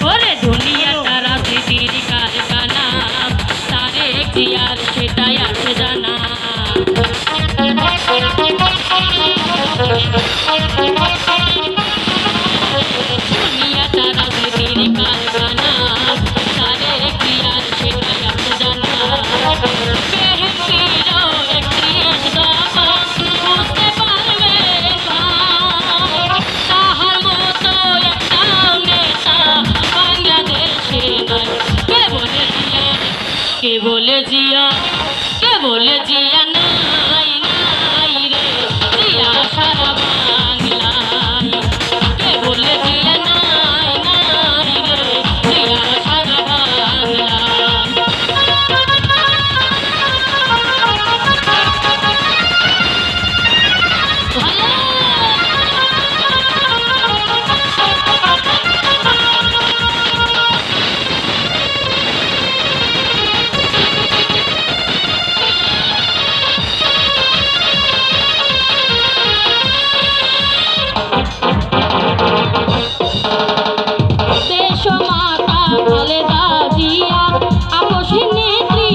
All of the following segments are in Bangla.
ওরে দুনিয়াটা রাজনীতির কারখানা, তার এখতিয়ার সেটাই আছে জানা। দুনিয়াটা রাজনীতির কারখানা, তার এখতিয়ার সেটাই আছে জানা। বেহেশতিরও ৩১ দফা বুঝতে পারবে ভাই, তাহার মতো একটাও নেতা বাংলাদেশে নাই। কে বলে জিয়া, কে বলে জিয়া নাই নাই রে, জিয়া সারা বাংলায়। কে বলে জিয়া নাই নাই রে, জিয়া সারা বাংলায়। দেশমাতা খালেদা জিয়া আপসী নেত্রী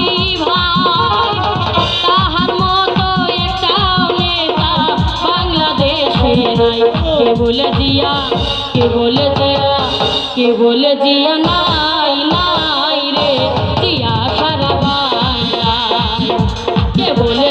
ভাই, তাহার মতো একটাও নেতা বাংলাদেশে নাই। কে বলে জিয়া, কে বলে জিয়া, কে বলে জিয়া নাই নাই রে, জিয়া সারা বাংলায়। কে বলে